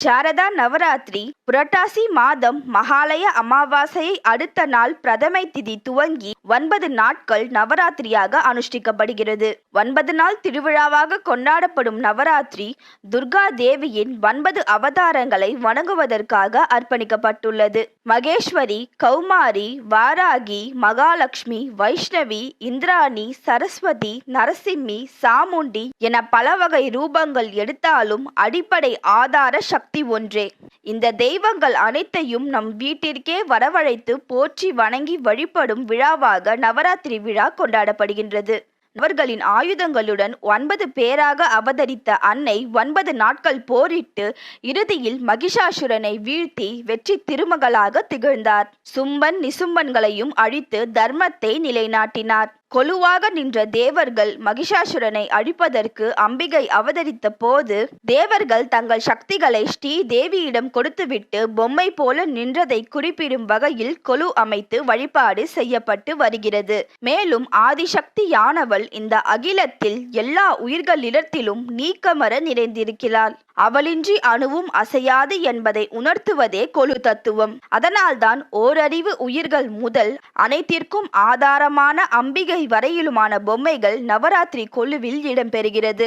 சாரதா நவராத்திரி புரட்டாசி மாதம் மகாலய அமாவாசையை அடுத்த நாள் பிரதமை திதி துவங்கி 9 நாட்கள் நவராத்திரியாக அனுஷ்டிக்கப்படுகிறது. 9 நாள் திருவிழாவாக கொண்டாடப்படும் நவராத்திரி துர்கா தேவியின் 9 அவதாரங்களை வணங்குவதற்காக அர்ப்பணிக்கப்பட்டுள்ளது. மகேஸ்வரி, கௌமாரி, வாராகி, மகாலட்சுமி, வைஷ்ணவி, இந்திராணி, சரஸ்வதி, நரசிம்மி, சாமுண்டி என பல வகை ரூபங்கள் எடுத்தாலும் அடிப்படை ஆதார சக்தி ஒன்றே. இந்த தெய்வங்கள் அனைத்தையும் நம் வீட்டிற்கே வரவழைத்து போற்றி வணங்கி வழிபடும் விழாவாக நவராத்திரி விழா கொண்டாடப்படுகின்றது. அவர்களின் ஆயுதங்களுடன் 9 பேராக அவதரித்த அன்னை 9 நாட்கள் போரிட்டு இறுதியில் மகிஷாசுரனை வீழ்த்தி வெற்றி திருமகளாக திகழ்ந்தார். சும்பன் நிசும்பன்களையும் அழித்து தர்மத்தை நிலைநாட்டினார். கொலுவாக நின்ற தேவர்கள் மகிஷாசுரனை அழிப்பதற்கு அம்பிகை அவதரித்த போது தேவர்கள் தங்கள் சக்திகளை ஸ்ரீ தேவியிடம் கொடுத்துவிட்டு பொம்மை போல நின்றதை குறிப்பிடும் வகையில் கொலு அமைத்து வழிபாடு செய்யப்பட்டு வருகிறது. மேலும் ஆதிசக்தியானவள் இந்த அகிலத்தில் எல்லா உயிர்களிடத்திலும் நீக்கமர நிறைந்திருக்கிறாள். அவளின்றி அணுவும் அசையாது என்பதை உணர்த்துவதே கொலு தத்துவம். அதனால்தான் ஓரறிவு உயிர்கள் முதல் அனைத்திற்கும் ஆதாரமான அம்பிகை வரையிலுமான பொம்மைகள் நவராத்திரி கொலுவில் இடம்பெறுகிறது.